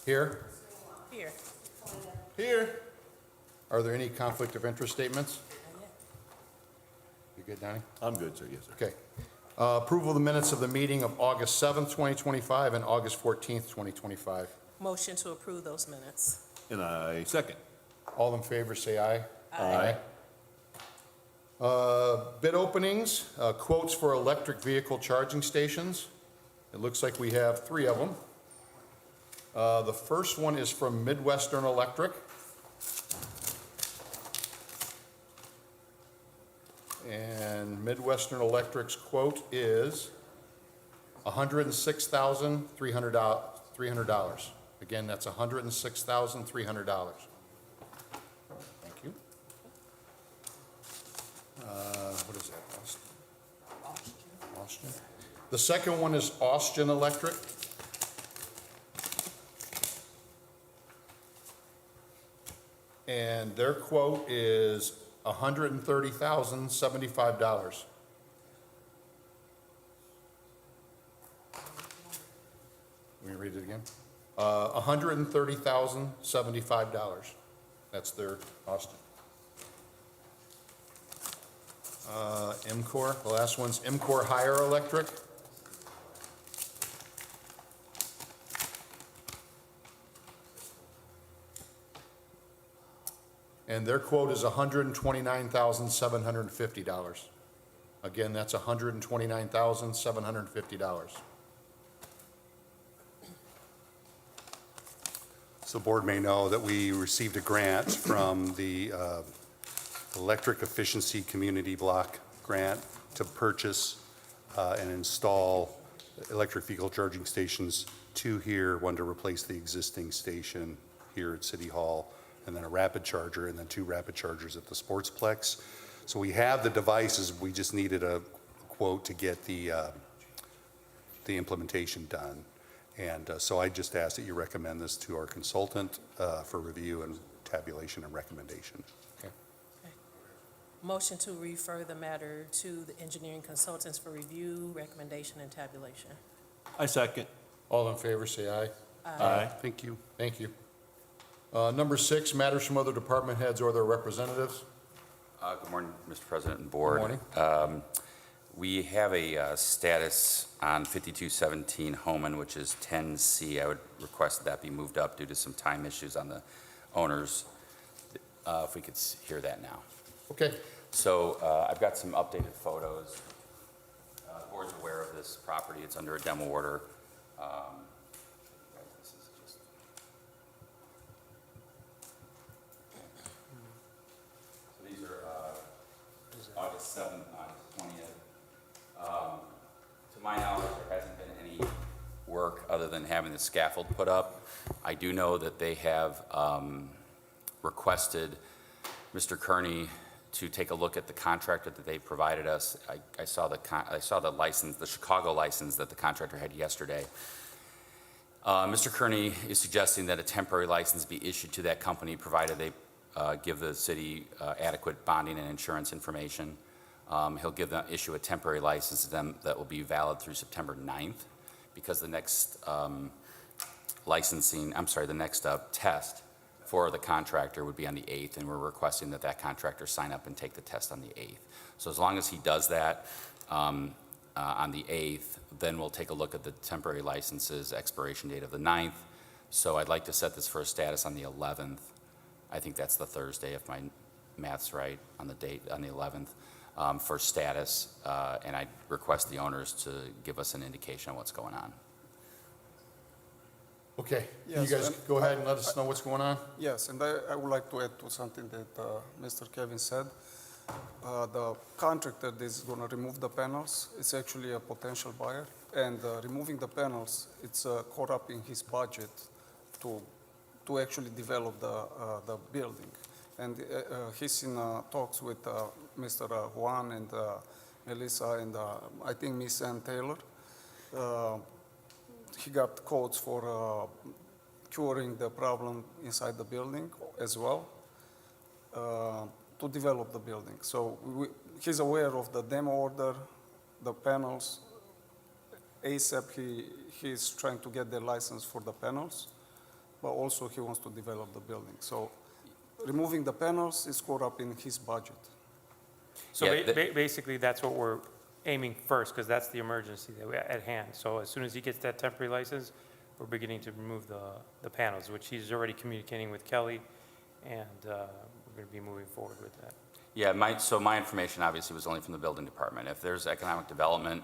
Here? Here. Here. Are there any conflict of interest statements? You good, Donnie? I'm good, sir, yes, sir. Okay. Approval of the minutes of the meeting of August 7th, 2025 and August 14th, 2025. Motion to approve those minutes. And I second. All in favor, say aye. Aye. Bid openings, quotes for electric vehicle charging stations. It looks like we have 3 of them. The first one is from Midwestern Electric. And Midwestern Electric's quote is $106,300. Again, that's $106,300. Thank you. What is that? Austin. The second one is Austin Electric. And their quote is $130,075. Let me read it again. $130,075. That's their Austin. MCOR, the last one's MCOR Higher Electric. And their quote is $129,750. Again, that's $129,750. So the board may know that we received a grant from the Electric Efficiency Community Block Grant to purchase and install electric vehicle charging stations, 2 here, 1 to replace the existing station here at City Hall, and then a rapid charger, and then 2 rapid chargers at the Sportsplex. So we have the devices, we just needed a quote to get the implementation done. And so I just ask that you recommend this to our consultant for review and tabulation and recommendation. Okay. Motion to refer the matter to the engineering consultants for review, recommendation, and tabulation. I second. All in favor, say aye. Aye. Thank you. Thank you. Number 6, matters from other department heads or their representatives. Good morning, Mr. President and Board. Good morning. We have a status on 5217 Hammond, which is 10C. I would request that be moved up due to some time issues on the owners. If we could hear that now. Okay. So I've got some updated photos. The board's aware of this property. It's under a demo order. This is just so these are August 7th, August 20th. To my knowledge, there hasn't been any work other than having the scaffold put up. I do know that they have requested Mr. Kearney to take a look at the contractor that they provided us. I saw the license, the Chicago license that the contractor had yesterday. Mr. Kearney is suggesting that a temporary license be issued to that company, provided they give the city adequate bonding and insurance information. He'll issue a temporary license to them that will be valid through September 9th, because the next test for the contractor would be on the 8th, and we're requesting that that contractor sign up and take the test on the 8th. So as long as he does that on the 8th, then we'll take a look at the temporary licenses expiration date of the 9th. So I'd like to set this for a status on the 11th. I think that's the Thursday, if my math's right, on the date, on the 11th, for status, and I request the owners to give us an indication of what's going on. Okay. Yes, You guys and go ahead and let us know what's going on. Yes, and I would like to add to something that Mr. Kevin said. The contractor that is going to remove the panels is actually a potential buyer, and removing the panels, it's caught up in his budget to actually develop the building. And he's in talks with Mr. Juan and Melissa and I think Miss Ann Taylor. He got quotes for curing the problem inside the building as well, to develop the building. So he's aware of the demo order, the panels. ASAP, he's trying to get the license for the panels. but also he wants to develop the building. So removing the panels is caught up in his budget. So Yeah, basically, that's what we're aiming first, because that's the emergency that we at hand. So as soon as he gets that temporary license, we're beginning to remove the panels, which he's already communicating with Kelly, and we're going to be moving forward with that. Yeah, so my information obviously was only from the building department. If there's economic development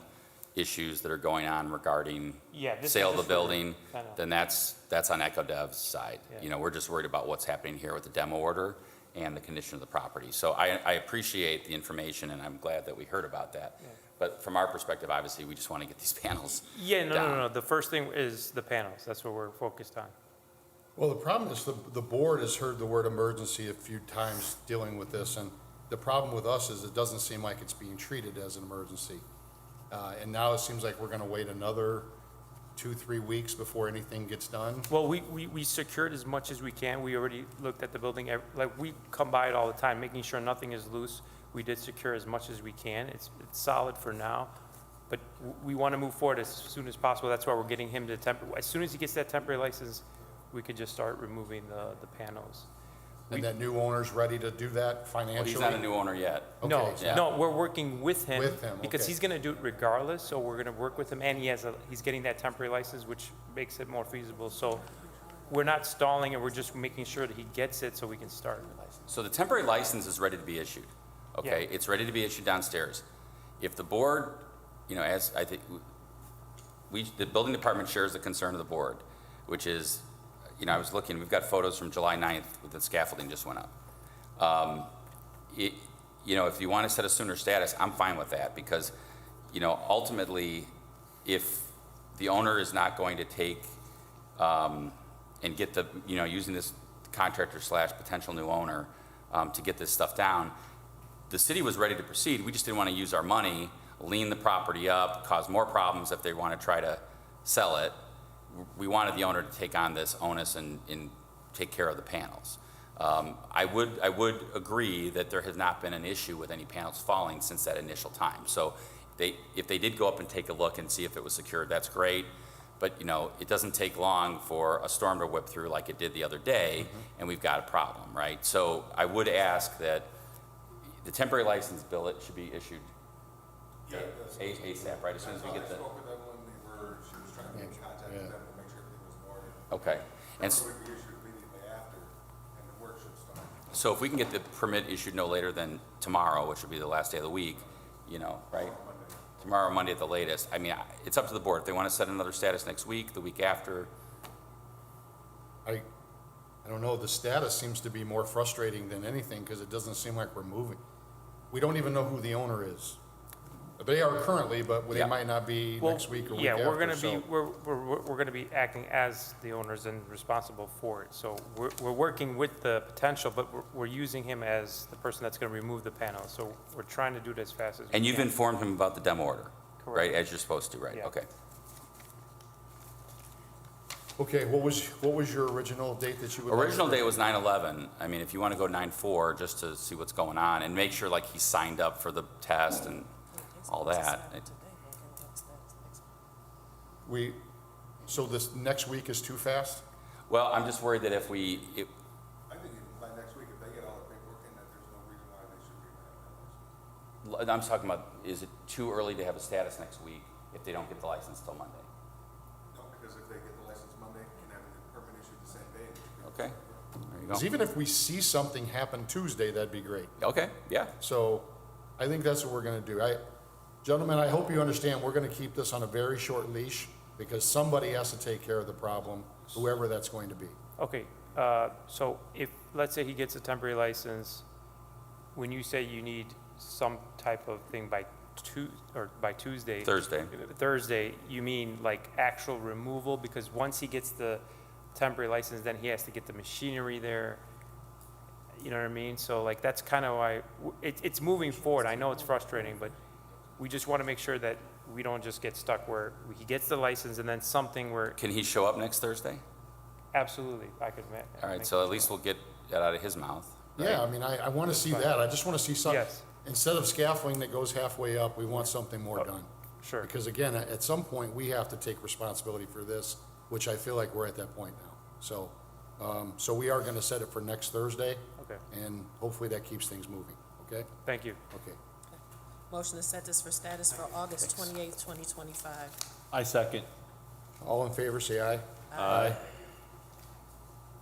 issues that are going on regarding Yeah, this is sale of the just for building, kinda- then that's on EcoDev's side. Yeah. You know, we're just worried about what's happening here with the demo order and the condition of the property. So I appreciate the information, and I'm glad that we heard about that. Yeah. But from our perspective, obviously, we just want to get these panels Yeah, no, down. no. The first thing is the panels. That's what we're focused on. Well, the problem is the board has heard the word emergency a few times dealing with this, and the problem with us is it doesn't seem like it's being treated as an emergency. And now it seems like we're gonna wait another 2-3 weeks before anything gets done. Well, we secured as much as we can. We already looked at the building, like, we come by it all the time, making sure nothing is loose. We did secure as much as we can. It's solid for now, but we want to move forward as soon as possible. That's why we're getting him to as soon as he gets that temporary license, we could just start removing the panels. And that new owner's ready to do that Well, financially? he's not a new owner yet. No, Okay, yeah. no, we're working with him. With him, Because okay. he's gonna do it regardless, so we're gonna work with him, and he's getting that temporary license, which makes it more feasible. So we're not stalling, and we're just making sure that he gets it so we can start. So the temporary license is ready to be issued, okay? Yeah. It's ready to be issued downstairs. If the board, you know, as I think, the building department shares the concern of the board, which is, you know, I was looking, we've got photos from July 9th, with the scaffolding just went up. You know, if you want to set a sooner status, I'm fine with that, because, you know, ultimately, if the owner is not going to take, and get the, you know, using this contractor / potential new owner, to get this stuff down, the city was ready to proceed. We just didn't want to use our money, lean the property up, cause more problems if they want to try to sell it. We wanted the owner to take on this onus and take care of the panels. I would agree that there has not been an issue with any panels falling since that initial time. So if they did go up and take a look and see if it was secured, that's great. But, you know, it doesn't take long for a storm to whip through like it did the other day, and we've got a problem, right? So I would ask that the temporary license bill, it should be issued ASAP, right, as soon as we get the, I spoke with them when she was trying to get in contact with them to make sure everything was in order. okay. And So it would be issued immediately after, and the work should start. so if we can get the permit issued no later than tomorrow, which would be the last day of the week, you know, right? Tomorrow, Monday at the latest. I mean, it's up to the board. If they want to set another status next week, the week after, I don't know, the status seems to be more frustrating than anything, because it doesn't seem like we're moving. We don't even know who the owner is. They are currently, but they Yeah. might not be Well, next week or week yeah, after. we're gonna so- be, we're gonna be acting as the owners and responsible for it. So we're working with the potential, but we're using him as the person that's gonna remove the panel. So we're trying to do it as fast as we can. and you've informed him about the demo order, right? Correct. As you're supposed to, right? Yeah. Okay. Okay, what was your original date that you would like? Original for- date was 9/11. I mean, if you want to go 9/4, just to see what's going on and make sure like he signed up for the test and all that. So this next week is too fast? Well, I'm just worried that if I think even by next week, if they get all the paperwork in, that there's no reason why they should be able to have those. I'm talking about, is it too early to have a status next week if they don't get the license till Monday? No, because if they get the license Monday, you can have the permit issued the same day. Okay, there you Because go. even if we see something happen Tuesday, that'd be great. Okay, yeah, So I think that's what we're gonna do. Gentlemen, I hope you understand, we're gonna keep this on a very short leash, because somebody has to take care of the problem, whoever that's going to be. Okay, so if, let's say he gets a temporary license, when you say you need some type of thing by Tuesday. Thursday. You mean like actual removal? Because once he gets the temporary license, then he has to get the machinery there. You know what I mean? So like, that's kind of why, it's moving forward. I know it's frustrating, but we just want to make sure that we don't just get stuck where he gets the license and then something where, Can he show up next Thursday? absolutely, I could. All right, so at least we'll get that out of his mouth. right? Yeah, I mean, I wanna see that. I just wanna see something. Yes. Instead of scaffolding that goes halfway up, we want something more done. Sure. Because again, at some point, we have to take responsibility for this, which I feel like we're at that point now. So So we are gonna set it for next Thursday, Okay, and hopefully that keeps things moving, okay? thank you. Okay. Motion to set this for status for August 28th, 2025. I second. All in favor, say aye. Aye.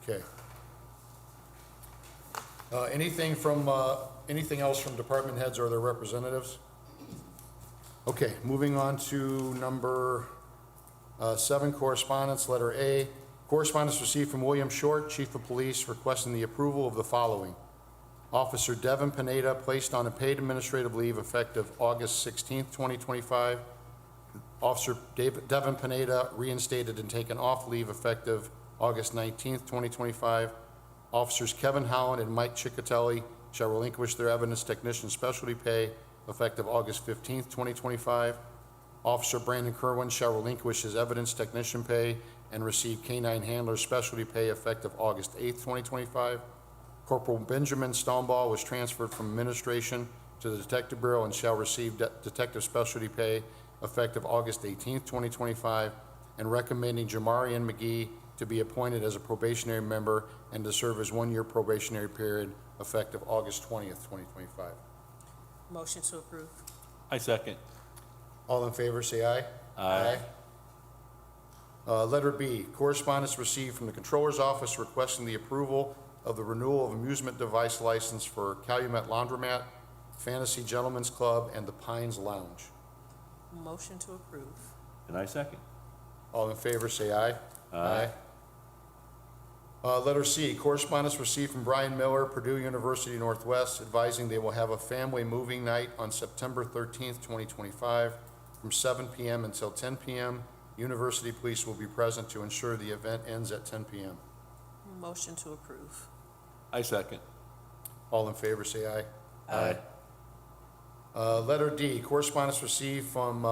Okay. Anything else from department heads or their representatives? Okay, moving on to number 7, correspondence, letter A. Correspondence received from William Short, Chief of Police, requesting the approval of the following. Officer Devin Pineda placed on a paid administrative leave effective August 16th, 2025. Officer Devin Pineda reinstated and taken off leave effective August 19th, 2025. Officers Kevin Howland and Mike Ciccatelli shall relinquish their evidence technician specialty pay effective August 15th, 2025. Officer Brandon Kerwin shall relinquish his evidence technician pay and receive K-9 handler specialty pay effective August 8th, 2025. Corporal Benjamin Stoneball was transferred from administration to the Detective Bureau and shall receive detective specialty pay effective August 18th, 2025, and recommending Jamarian McGee to be appointed as a probationary member and to serve his one-year probationary period effective August 20th, 2025. Motion to approve. I second. All in favor, say aye. Aye. Letter B, correspondence received from the Controller's Office requesting the approval of the renewal of amusement device license for Calumet Laundromat, Fantasy Gentlemen's Club, and the Pines Lounge. Motion to approve. And I second. All in favor, say aye. Aye. Letter C, correspondence received from Brian Miller, Purdue University Northwest, advising they will have a family moving night on September 13th, 2025, from 7 p.m. until 10 p.m. University police will be present to ensure the event ends at 10 p.m. Motion to approve. I second. All in favor, say aye. Aye. Letter D, correspondence received from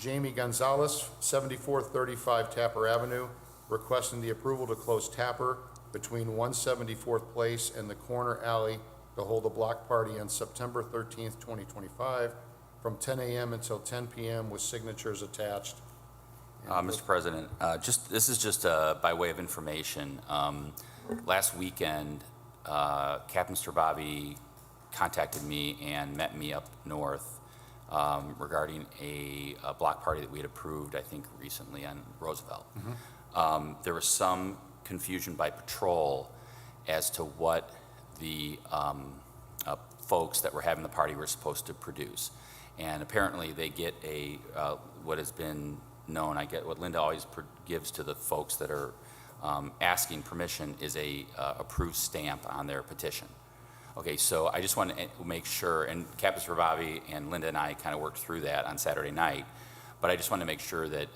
Jamie Gonzalez, 7435 Tapper Avenue, requesting the approval to close Tapper between 174th Place and the corner alley to hold a block party on September 13th, 2025, from 10 a.m. until 10 p.m. with signatures attached. Mr. President, this is just by way of information. Last weekend, Captain Strabobby contacted me and met me up north regarding a block party that we had approved, I think, recently on Roosevelt. There was some confusion by patrol as to what the folks that were having the party were supposed to produce. And apparently they get what has been known, I get what Linda always gives to the folks that are asking permission is a approved stamp on their petition. Okay, so I just want to make sure, and Captain Strabobby and Linda and I kind of worked through that on Saturday night, but I just want to make sure that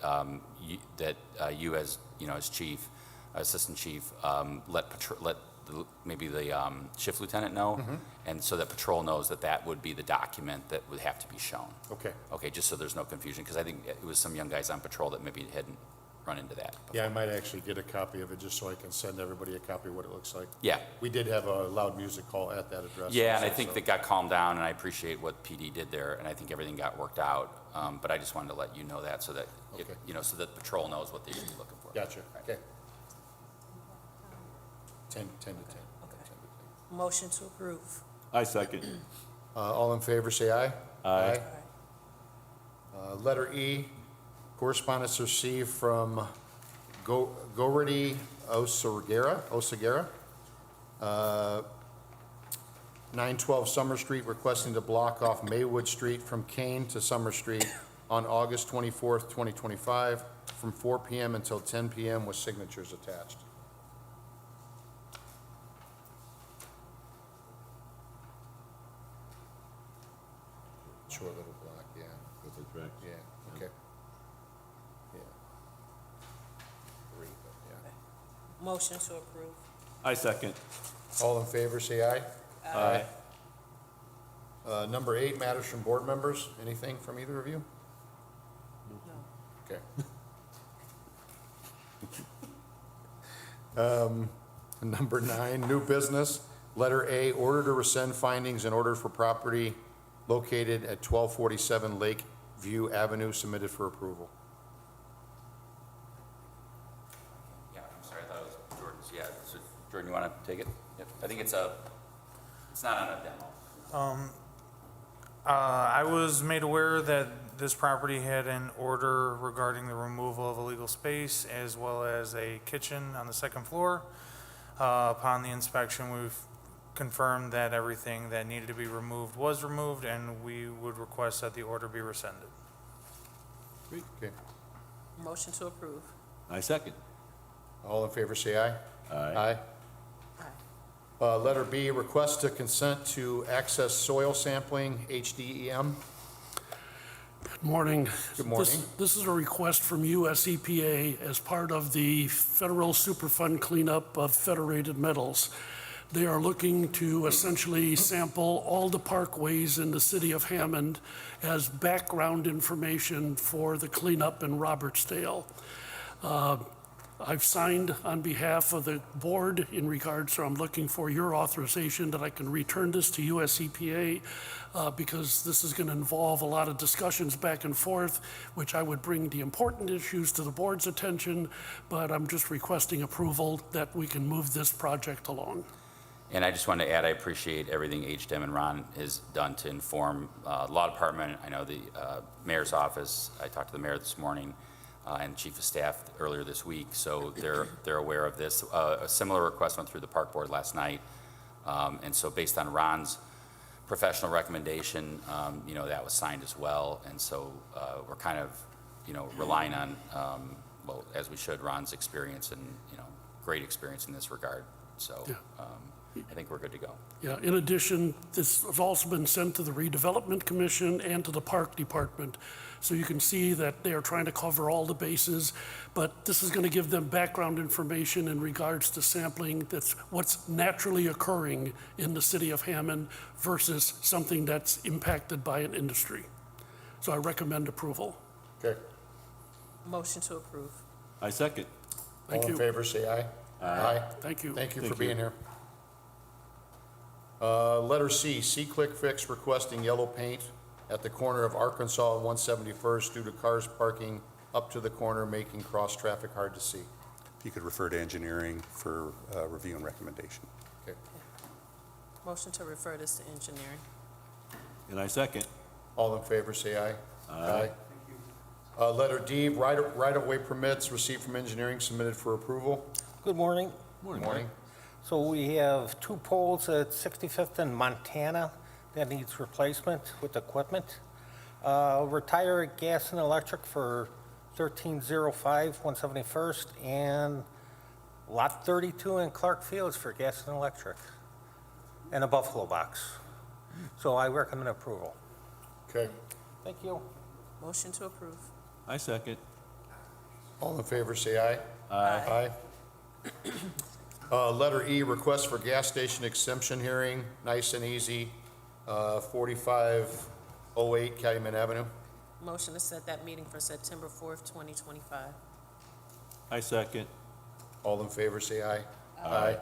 you as as chief, assistant chief, let maybe the shift lieutenant know, and so that patrol knows that that would be the document that would have to be shown. Okay. Okay, just so there's no confusion, because I think it was some young guys on patrol that maybe hadn't run into that before. Yeah, I might actually get a copy of it just so I can send everybody a copy of what it looks like. Yeah. We did have a loud music call at that address. Yeah, and I also, think so- that got calmed down, and I appreciate what PD did there, and I think everything got worked out. But I just wanted to let you know that, so that Okay. so that patrol knows what they should be looking for. Gotcha, Right. okay. 10 to 10. Motion to approve. I second. All in favor, say aye. Aye. Letter E, correspondence received from Gority Osagera, 912 Summer Street, requesting to block off Maywood Street from Kane to Summer Street on August 24th, 2025, from 4 p.m. until 10 p.m. with signatures attached. Short little block, yeah. Yeah, okay. Yeah. Three, but yeah. Motion to approve. I second. All in favor, say aye. Aye. Number 8, matters from board members. Anything from either of you? No. Okay. Number 9, new business. Letter A, order to rescind findings in order for property located at 1247 Lakeview Avenue submitted for approval. Yeah, I'm sorry, I thought it was Jordan's. Yeah, so Jordan, you want to take it? Yep. I think it's not on a demo. I was made aware that this property had an order regarding the removal of illegal space as well as a kitchen on the second floor. Upon the inspection, we've confirmed that everything that needed to be removed was removed, and we would request that the order be rescinded. Okay. Motion to approve. I second. All in favor, say aye. Aye. Aye. Letter B, request to consent to access soil sampling, HDEM. Good morning. Good morning. This is a request from US EPA as part of the Federal Superfund cleanup of federated metals. They are looking to essentially sample all the parkways in the city of Hammond as background information for the cleanup in Robertsdale. I've signed on behalf of the board in regards, so I'm looking for your authorization that I can return this to US EPA because this is going to involve a lot of discussions back and forth, which I would bring the important issues to the board's attention, but I'm just requesting approval that we can move this project along. And I just want to add, I appreciate everything HDEM and Ron has done to inform Law Department. I know the Mayor's office, I talked to the Mayor this morning, and Chief of Staff earlier this week, so they're aware of this. A similar request went through the Park Board last night, and so based on Ron's professional recommendation, that was signed as well, and so we're kind of, relying on, well, as we should, Ron's experience and, great experience in this regard, so I think we're good to go. Yeah, in addition, this has also been sent to the Redevelopment Commission and to the Park Department. So you can see that they are trying to cover all the bases, but this is going to give them background information in regards to sampling that's what's naturally occurring in the city of Hammond versus something that's impacted by an industry. So I recommend approval. Okay. Motion to approve. I second. Thank All in you. favor, say aye. Aye. Thank you. Thank you for Thank being you. here. Letter C, C-Click Fix requesting yellow paint at the corner of Arkansas and 171st due to cars parking up to the corner, making cross-traffic hard to see. If you could refer to engineering for review and recommendation. Okay. Motion to refer this to engineering. And I second. All in favor, say aye. Aye. Letter D, right-of-way permits received from engineering submitted for approval. Good morning. Morning. So we have two poles at 65th and Montana that needs replacement with equipment. Retire gas and electric for 1305 171st and lot 32 in Clark Fields for gas and electric and a Buffalo box. So I recommend approval. Okay. Thank you. Motion to approve. I second. All in favor, say aye. Aye. Letter E, request for gas station exemption hearing, nice and easy, 4508 Calumet Avenue. Motion to set that meeting for September 4th, 2025. I second. All in favor, say aye. Aye.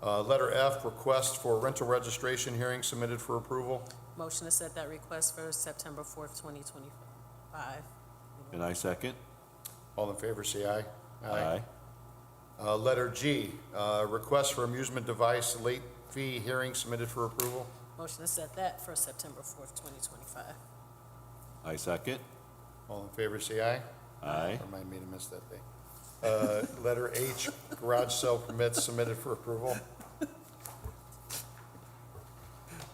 Letter F, request for rental registration hearing submitted for approval. Motion to set that request for September 4th, 2025. And I second. All in favor, say aye. Aye. Letter G, request for amusement device late fee hearing submitted for approval. Motion to set that for September 4th, 2025. I second. All in favor, say aye. Aye. Remind me to miss that day. Letter H, garage sale permits submitted for approval.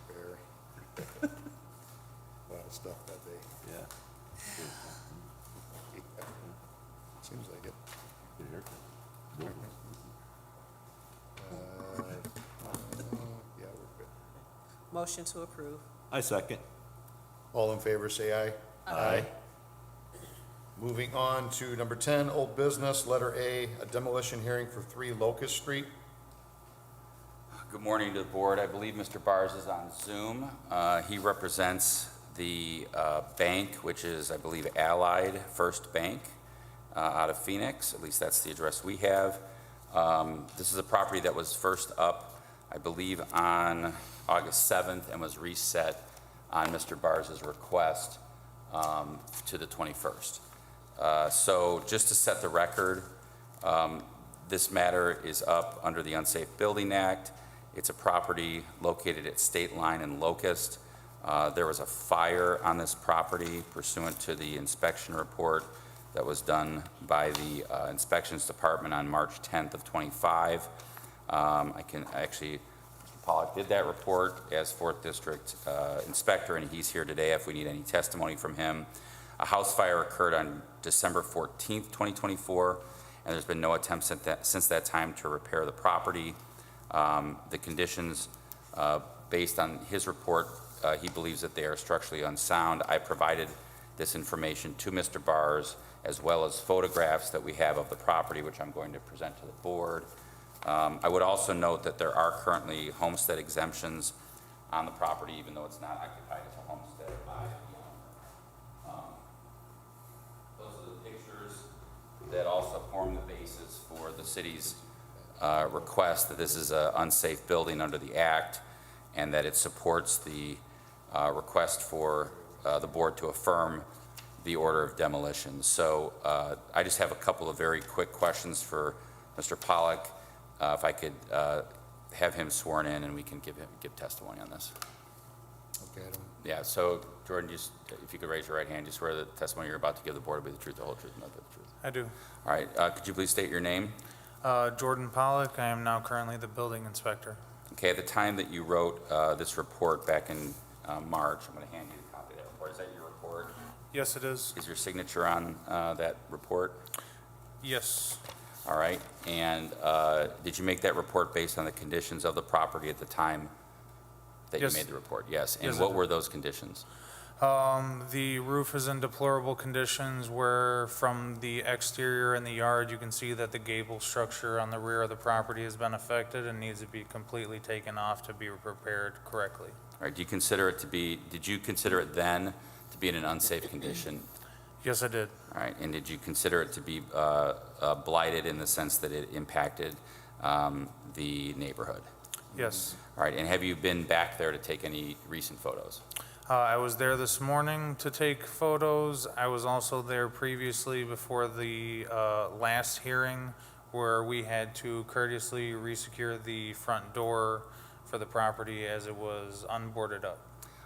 Very. A lot of stuff that day. Yeah. Seems like it. Good haircut. Yeah, we're good. Motion to approve. I second. All in favor, say aye. Aye. Moving on to number 10, old business, letter A, a demolition hearing for 3 Locust Street. Good morning to the board. I believe Mr. Bars is on Zoom. He represents the bank, which is, I believe, Allied First Bank out of Phoenix. At least that's the address we have. This is a property that was first up, I believe, on August 7th and was reset on Mr. Bars's request to the 21st. So just to set the record, This matter is up under the Unsafe Building Act. It's a property located at State Line and Locust. There was a fire on this property pursuant to the inspection report that was done by the Inspections Department on March 10th of '25. Mr. Pollack did that report as 4th District Inspector, and he's here today if we need any testimony from him. A house fire occurred on December 14th, 2024, and there's been no attempt since that time to repair the property. The conditions, based on his report, he believes that they are structurally unsound. I provided this information to Mr. Bars, as well as photographs that we have of the property, which I'm going to present to the board. I would also note that there are currently homestead exemptions on the property, even though it's not occupied as a homestead by the owner. Those are the pictures that also form the basis for the city's request that this is an unsafe building under the act, and that it supports the request for the board to affirm the order of demolition. So I just have a couple of very quick questions for Mr. Pollack. If I could have him sworn in and we can give testimony on this. Okay, Yeah, so Jordan, just if you could raise your right hand, you swear that the testimony you're about to give the board will be the truth, the whole truth, and nothing but the truth. I do. All right, could you please state your name? Jordan Pollack, I am now currently the building inspector. Okay, at the time that you wrote this report back in March, I'm going to hand you a copy of that report. Is that your report? Yes, it is. Is your signature on that report? Yes. All right, and did you make that report based on the conditions of the property at the time that you Yes. made the report? Yes, and Yes, I what did. were those conditions? The roof is in deplorable conditions where from the exterior in the yard, you can see that the gable structure on the rear of the property has been affected and needs to be completely taken off to be repaired correctly. All right, did you consider it then to be in an unsafe condition? Yes, I did. All right, and did you consider it to be blighted in the sense that it impacted the neighborhood? Yes. All right, and have you been back there to take any recent photos? I was there this morning to take photos. I was also there previously before the last hearing where we had to courteously resecure the front door for the property as it was unboarded up.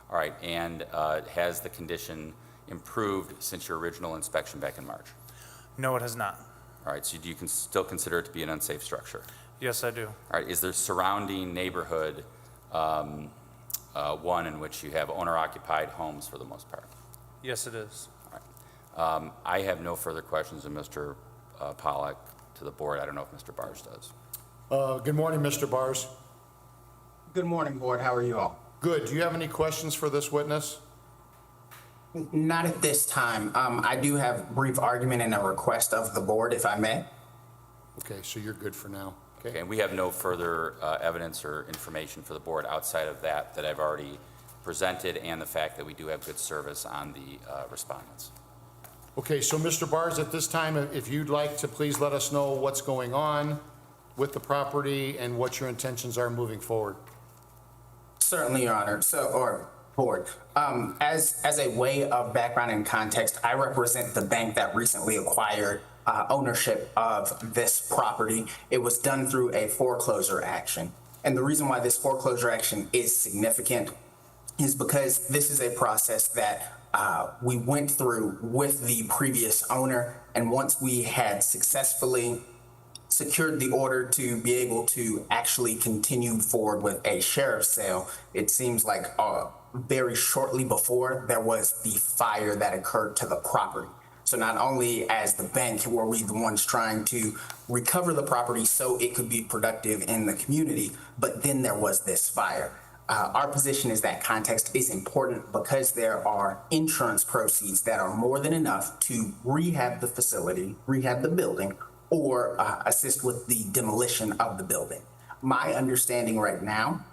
All right, and has the condition improved since your original inspection back in March? No, it has not. All right, so do you still consider it to be an unsafe structure? Yes, I do. All right, is there surrounding neighborhood one in which you have owner-occupied homes for the most part? Yes, it is. All right. I have no further questions of Mr. Pollack to the board. I don't know if Mr. Bars does. Good morning, Mr. Bars. Good morning, Board. How are you all? Good. Do you have any questions for this witness? Not at this time. I do have brief argument and a request of the Board, if I may. Okay, so you're good for now. Okay, and we have no further evidence or information for the board outside of that I've already presented, and the fact that we do have good service on the respondents. Okay, so Mr. Bars, at this time, if you'd like to please let us know what's going on with the property and what your intentions are moving forward. Certainly, Your Honor. Or Board. As a way of background and context, I represent the bank that recently acquired ownership of this property. It was done through a foreclosure action. And the reason why this foreclosure action is significant is because this is a process that we went through with the previous owner. And once we had successfully secured the order to be able to actually continue forward with a sheriff's sale, it seems like very shortly before there was the fire that occurred to the property. So not only as the bank were we the ones trying to recover the property so it could be productive in the community, but then there was this fire. Our position is that context is important because there are insurance proceeds that are more than enough to rehab the facility, rehab the building, or assist with the demolition of the building. My understanding right now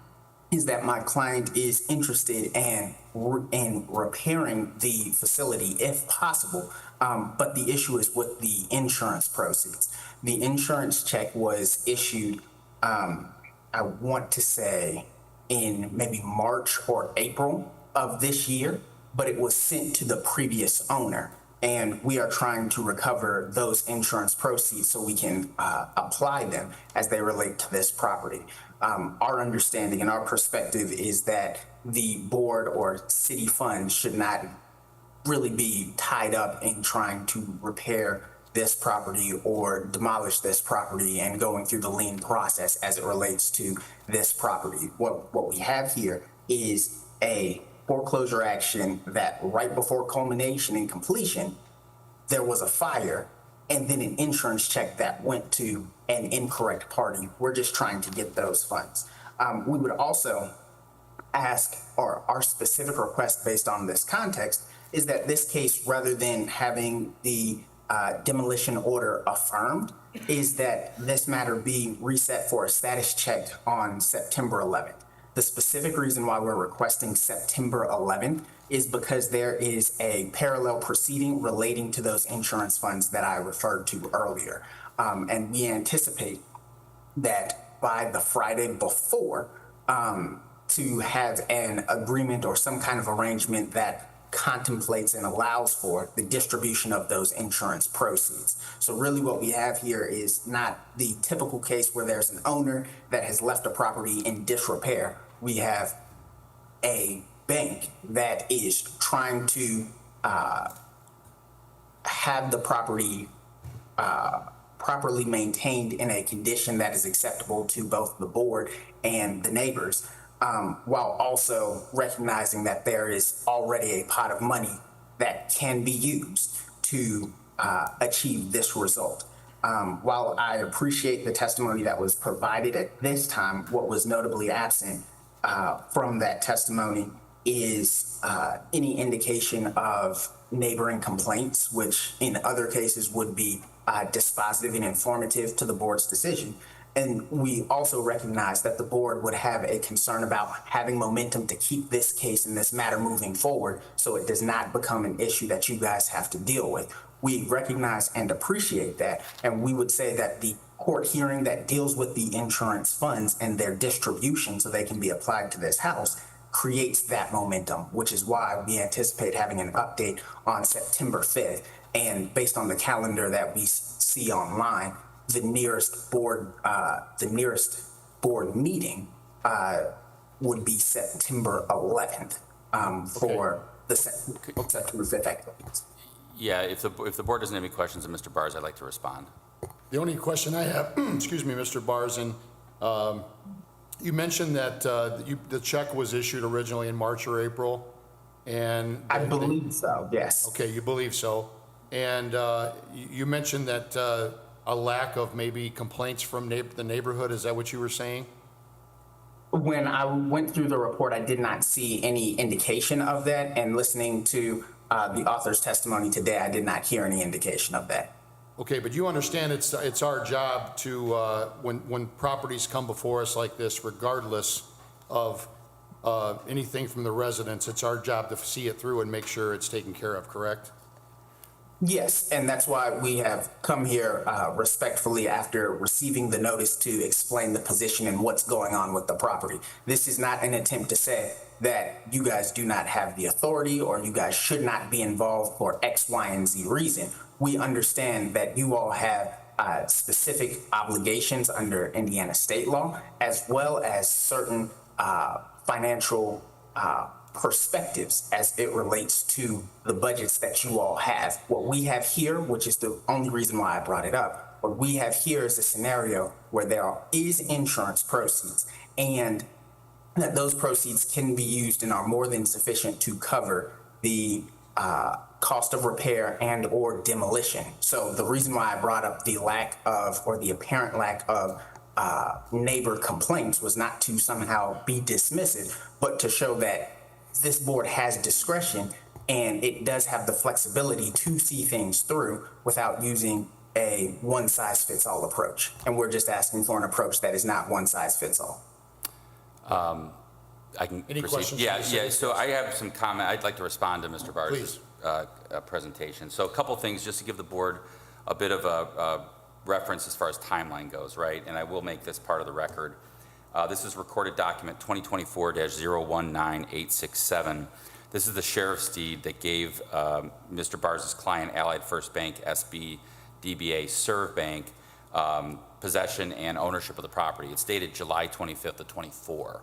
is that my client is interested in repairing the facility if possible, but the issue is with the insurance proceeds. The insurance check was issued, I want to say, in maybe March or April of this year, but it was sent to the previous owner. and we are trying to recover those insurance proceeds so we can apply them as they relate to this property. Our understanding and our perspective is that the board or city funds should not really be tied up in trying to repair this property or demolish this property and going through the lien process as it relates to this property. What we have here is a foreclosure action that right before culmination and completion, there was a fire and then an insurance check that went to an incorrect party. We're just trying to get those funds. We would also ask, or our specific request based on this context, is that this case, rather than having the demolition order affirmed, is that this matter be reset for a status check on September 11th. The specific reason why we're requesting September 11th is because there is a parallel proceeding relating to those insurance funds that I referred to earlier. And we anticipate that by the Friday before, to have an agreement or some kind of arrangement that contemplates and allows for the distribution of those insurance proceeds. So really what we have here is not the typical case where there's an owner that has left a property in disrepair. We have a bank that is trying to have the property properly maintained in a condition that is acceptable to both the board and the neighbors, while also recognizing that there is already a pot of money that can be used to achieve this result. While I appreciate the testimony that was provided at this time, what was notably absent from that testimony is any indication of neighboring complaints, which in other cases would be dispositive and informative to the board's decision. And we also recognize that the board would have a concern about having momentum to keep this case and this matter moving forward so it does not become an issue that you guys have to deal with. We recognize and appreciate that, and we would say that the court hearing that deals with the insurance funds and their distribution so they can be applied to this house creates that momentum, which is why we anticipate having an update on September 5th. And based on the calendar that we see online, the nearest board meeting would be September 11th for the September 5th activities. Yeah, if the board doesn't have any questions of Mr. Bars, I'd like to respond. The only question I have, excuse me, Mr. Barzin, you mentioned that the check was issued originally in March or April, and I believe so, yes. Okay, you believe so. And you mentioned that a lack of maybe complaints from the neighborhood. Is that what you were saying? When I went through the report, I did not see any indication of that. And listening to the author's testimony today, I did not hear any indication of that. Okay, but you understand it's our job to, when properties come before us like this, regardless of anything from the residents, it's our job to see it through and make sure it's taken care of, correct? Yes, and that's why we have come here respectfully after receiving the notice to explain the position and what's going on with the property. This is not an attempt to say that you guys do not have the authority or you guys should not be involved for X, Y, and Z reason. We understand that you all have specific obligations under Indiana state law, as well as certain financial perspectives as it relates to the budgets that you all have. What we have here, which is the only reason why I brought it up, what we have here is a scenario where there is insurance proceeds and that those proceeds can be used and are more than sufficient to cover the cost of repair and or demolition. So the reason why I brought up the lack of, or the apparent lack of neighbor complaints was not to somehow be dismissive, but to show that this board has discretion and it does have the flexibility to see things through without using a one-size-fits-all approach. And we're just asking for an approach that is not one-size-fits-all. I can Any proceed. questions? Yeah. So I have some comment. I'd like to respond to Mr. Bars' presentation. So a couple things just to give the board a bit of a reference as far as timeline goes, right? And I will make this part of the record. This is recorded document 2024-019867. This is the sheriff's deed that gave Mr. Barz's client, Allied First Bank, SB, DBA, Serve Bank, possession and ownership of the property. It's dated July 25th of 24.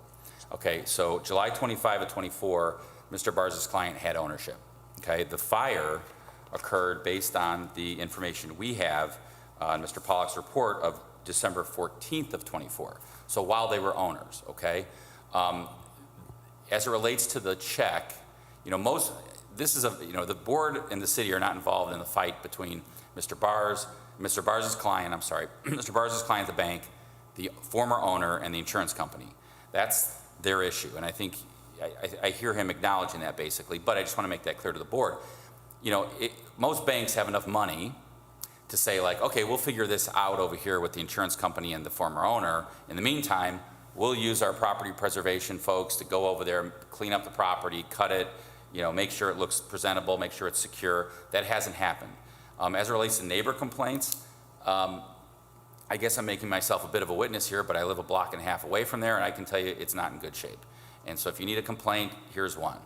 Okay, so July 25 of 24, Mr. Barz's client had ownership. Okay, the fire occurred based on the information we have on Mr. Pollock's report of December 14th of 24. So while they were owners, okay? As it relates to the check, the board and the city are not involved in the fight between Mr. Barz's client, Mr. Barz's client, the bank, the former owner, and the insurance company. That's their issue, and I think I hear him acknowledging that basically, but I just want to make that clear to the board. Most banks have enough money to say like, okay, we'll figure this out over here with the insurance company and the former owner. In the meantime, we'll use our property preservation folks to go over there, clean up the property, cut it, make sure it looks presentable, make sure it's secure. That hasn't happened. As it relates to neighbor complaints, I guess I'm making myself a bit of a witness here, but I live a block and a half away from there, and I can tell you it's not in good shape. And so if you need a complaint, here's one.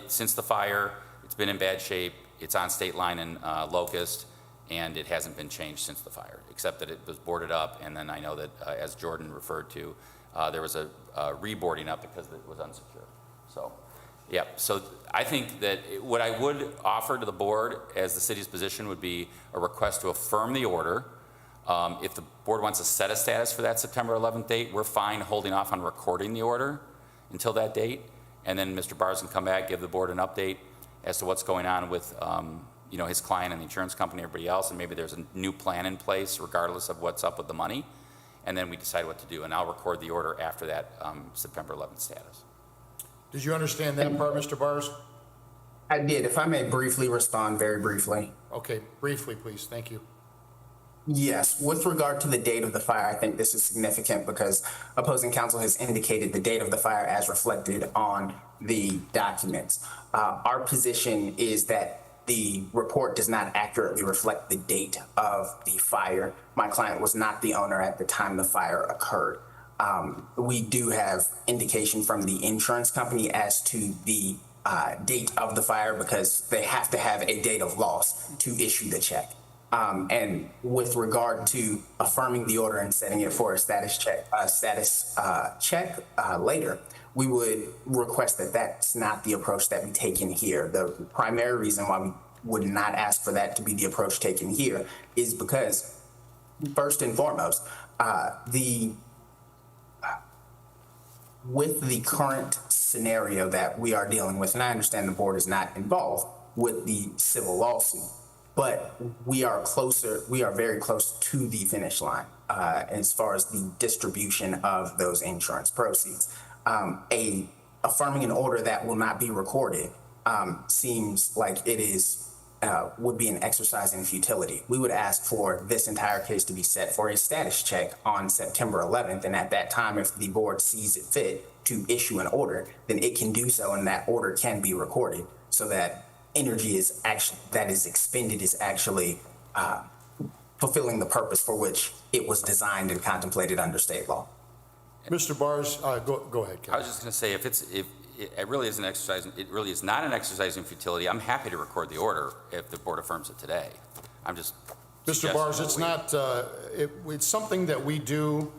Since the fire, it's been in bad shape. It's on State Line and Locust, and it hasn't been changed since the fire, except that it was boarded up. And then I know that, as Jordan referred to, there was a reboarding up because it was unsecure. So, yeah. So I think that what I would offer to the board as the city's position would be a request to affirm the order. If the board wants to set a status for that September 11th date, we're fine holding off on recording the order until that date. And then Mr. Barz can come back, give the board an update as to what's going on with his client and the insurance company, everybody else, and maybe there's a new plan in place regardless of what's up with the money, and then we decide what to do. And I'll record the order after that September 11th status. Did you understand that part, Mr. Barz? I did. If I may briefly respond, very briefly. Okay, briefly, please. Thank you. Yes, with regard to the date of the fire, I think this is significant because opposing counsel has indicated the date of the fire as reflected on the documents. Our position is that the report does not accurately reflect the date of the fire. My client was not the owner at the time the fire occurred. We do have indication from the insurance company as to the date of the fire because they have to have a date of loss to issue the check. And with regard to affirming the order and setting it for a status check later, we would request that that's not the approach that we take in here. The primary reason why we would not ask for that to be the approach taken here is because, first and foremost, with the current scenario that we are dealing with, and I understand the board is not involved with the civil lawsuit, but we are very close to the finish line as far as the distribution of those insurance proceeds. Affirming an order that will not be recorded seems like it is would be an exercise in futility. We would ask for this entire case to be set for a status check on September 11th, and at that time, if the board sees it fit to issue an order, then it can do so, and that order can be recorded so that energy is expended is actually fulfilling the purpose for which it was designed and contemplated under state law. Mr. Barz, go ahead, Kevin. I was just going to say, if it really is an exercise, it really is not an exercise in futility. I'm happy to record the order if the board affirms it today. I'm just. Mr. Barz, it's not, it's something that we do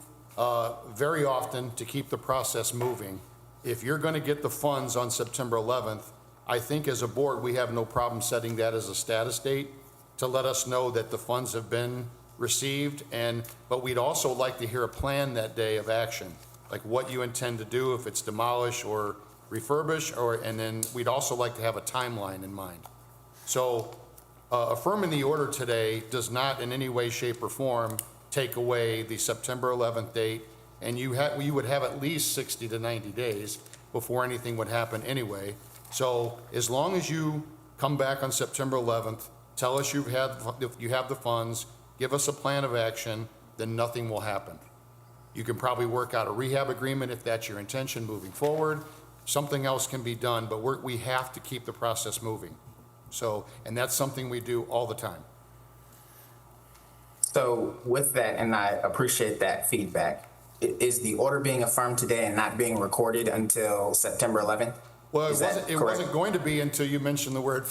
very often to keep the process moving. If you're going to get the funds on September 11th, I think as a board, we have no problem setting that as a status date to let us know that the funds have been received, but we'd also like to hear a plan that day of action, like what you intend to do if it's demolish or refurbish, and then we'd also like to have a timeline in mind. So affirming the order today does not in any way, shape, or form take away the September 11th date, and you would have at least 60 to 90 days before anything would happen anyway. So as long as you come back on September 11th, tell us you have the funds, give us a plan of action, then nothing will happen. You can probably work out a rehab agreement if that's your intention moving forward. Something else can be done, but we have to keep the process moving. So, and that's something we do all the time. So with that, and I appreciate that feedback, is the order being affirmed today and not being recorded until September 11th? Well, Is that it correct? wasn't going to be until you mentioned the word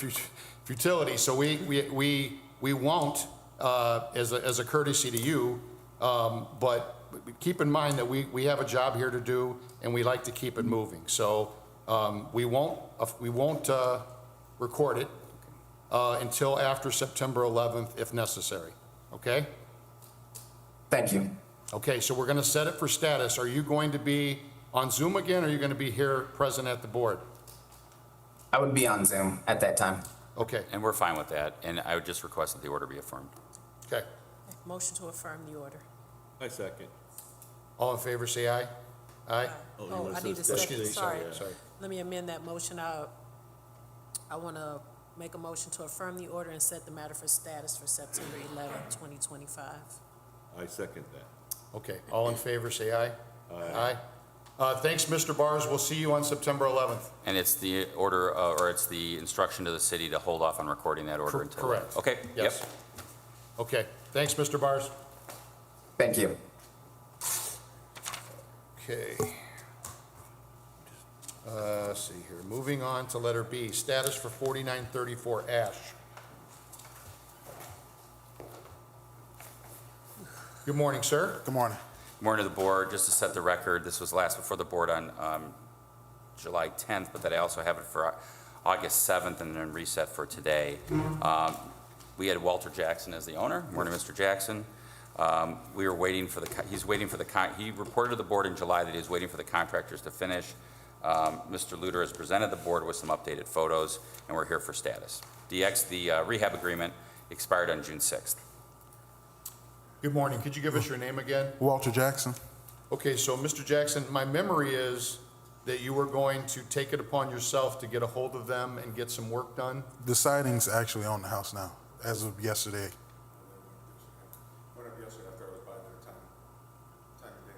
futility, so we won't, as a courtesy to you, but keep in mind that we have a job here to do, and we like to keep it moving. So we won't record it until after September 11th, if necessary, okay? Thank you. Okay, so we're going to set it for status. Are you going to be on Zoom again, or are you going to be here present at the board? I would be on Zoom at that time. Okay, And we're fine with that, and I would just request that the order be affirmed. okay. Motion to affirm the order. I second. All in favor, say aye. Aye? Oh, I need to Excuse second, me, sorry. Sorry. Let me amend that motion. I want to make a motion to affirm the order and set the matter for status for September 11th, 2025. I second that. Okay, all in favor, say aye. Aye. Thanks, Mr. Bars. We'll see you on September 11th. And it's the order, or it's the instruction to the city to hold off on recording that order until. Correct. Okay, yep. Yes. Okay, thanks, Mr. Bars. Thank you. Okay. Let's see here. Moving on to letter B, status for 4934 Ash. Good morning, sir. Good morning. Morning to the board, just to set the record, this was last before the board on July 10th, but that I also have it for August 7th and then reset for today. We had Walter Jackson as the owner. Morning, Mr. Jackson. We were waiting for he reported to the board in July that he was waiting for the contractors to finish. Mr. Luter has presented the board with some updated photos, and we're here for status. The rehab agreement expired on June 6th. Good morning. Could you give us your name again? Walter Jackson. Okay, so Mr. Jackson, my memory is that you were going to take it upon yourself to get a hold of them and get some work done? The siding's actually on the house now, as of yesterday. Whatever yesterday, after I was by there, time of day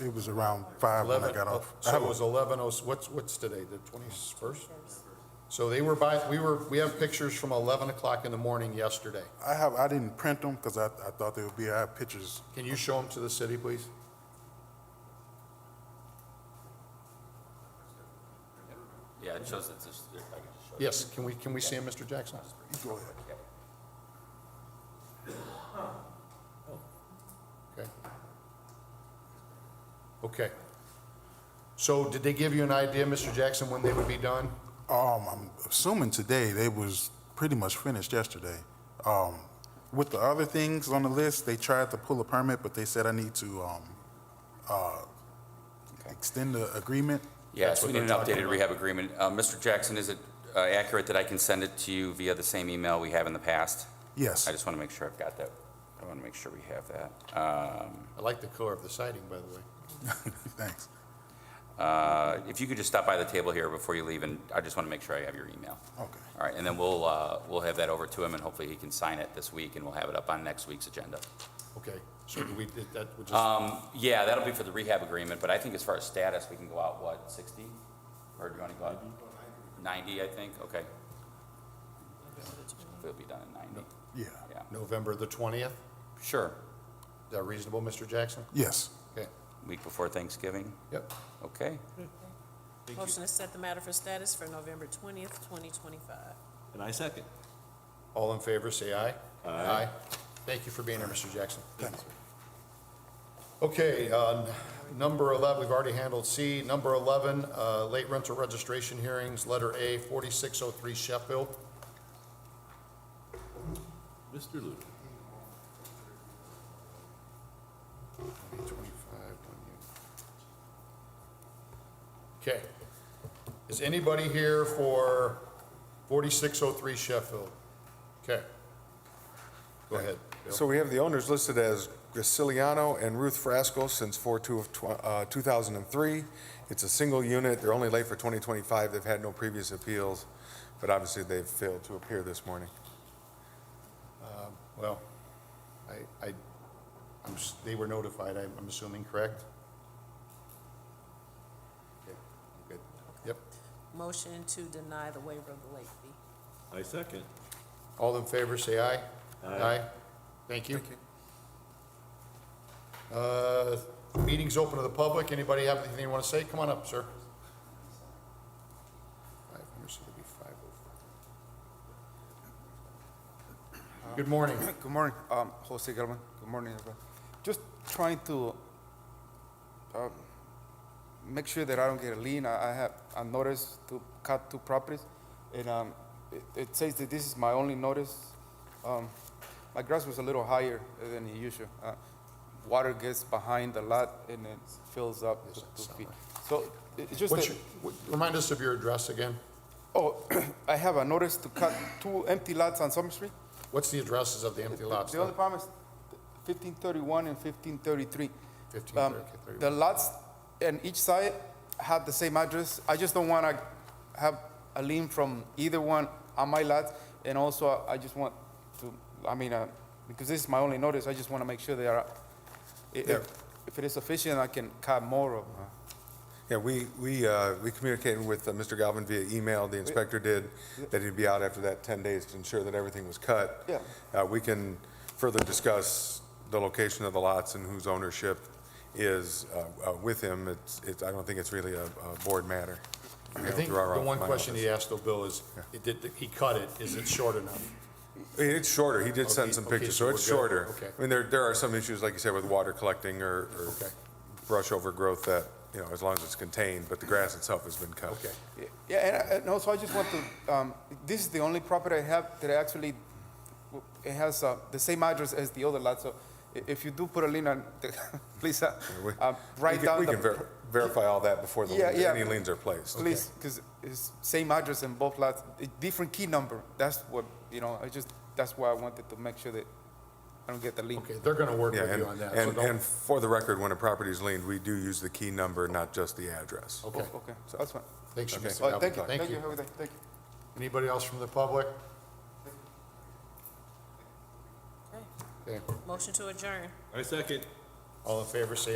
was It was around 5 when I got off. So it was 11, what's today, the 21st? So they were we have pictures from 11 o'clock in the morning yesterday. I didn't print them because I thought they would be, I have pictures. Can you show them to the city, please? Yeah, it shows that this, I can just show you. Yes, can we see them, Mr. Jackson? Go ahead. Okay. Okay. So did they give you an idea, Mr. Jackson, when they would be done? I'm assuming today. They was pretty much finished yesterday. With the other things on the list, they tried to pull a permit, but they said I need to extend the agreement. Yes, what we need an they're talking updated about. rehab agreement. Mr. Jackson, is it accurate that I can send it to you via the same email we have in the past? Yes. I just want to make sure I've got that. I want to make sure we have that. I like the color of the siding, by the way. Thanks. If you could just stop by the table here before you leave, and I just want to make sure I have your email. Okay. All right, and then we'll have that over to him, and hopefully he can sign it this week, and we'll have it up on next week's agenda. Okay, so do we, that would just, Yeah, that'll be for the rehab agreement, but I think as far as status, we can go out, what, 60? Or do you want to go out? 90, I think, okay. Hopefully it'll be done in 90. Yeah. Yeah, November the 20th? sure. Is that reasonable, Mr. Jackson? Yes. Okay, Week before Thanksgiving, yep. okay. Motion to set the matter for status for November 20th, 2025. And I second. All in favor, say aye. Aye. Thank you for being here, Mr. Jackson. Okay, number 11, we've already handled C. Number 11, late rental registration hearings, letter A, 4603 Sheffield. Mr. Luter. 25, 1 unit. Okay. Is anybody here for 4603 Sheffield? Okay. Go ahead, Bill. So we have the owners listed as Graciliano and Ruth Frasco since 4/2/2003. It's a single unit. They're only late for 2025. They've had no previous appeals, but obviously they've failed to appear this morning. Well, they were notified, I'm assuming, correct? Okay, good. Yep. Motion to deny the waiver of the late fee. I second. All in favor, say aye. Aye. Thank you. Meeting's open to the public. Anybody have anything you want to say? Come on up, sir. 500, so it'll be 504. Good morning. Good morning, Jose Gelman. Good morning, everybody. Just trying to make sure that I don't get a lien. I noticed to cut 2 properties, and it says that this is my only notice. My grass was a little higher than usual. Water gets behind the lot and it fills up to 2 feet. So it's just Remind us of your address again. I have a notice to cut 2 empty lots on Summer Street. What's the addresses of the empty lots? The only problem is 1531 and 1533. 1533. The lots on each side have the same address. I just don't want to have a lien from either one on my lots. And also, I just want to, because this is my only notice, I just want to make sure that if it is sufficient, I can cut more of. Yeah, we communicated with Mr. Galvin via email, the inspector did, that he'd be out after that 10 days to ensure that everything was cut. Yeah. We can further discuss the location of the lots and whose ownership is with him. I don't think it's really a board matter. I think the one question he asked though, Bill, is, he cut it, is it short enough? It's shorter. He did send some Okay, pictures, so so it's we're good. shorter. Okay. I mean, there are some issues, like you said, with water collecting or brush overgrowth that, as long as it's contained, but the grass itself has been cut. Okay. Yeah, and also I just want to, this is the only property I have that actually, it has the same address as the other lot. So if you do put a lien on, please write down We can verify all that before any liens are placed. Please, because it's same address in both lots, a different key number. That's what, that's why I wanted to make sure that I don't get the lien. Okay, they're gonna work with you on that. so don't- And for the record, when a property is liened, we do use the key number, not just the address. Okay, Okay, so that's fine. thanks, Okay. Mr. All right, Galvin. thank you. Have a good day. Thank you. Anybody else from the public? Okay. Motion to adjourn. I second. All in favor, say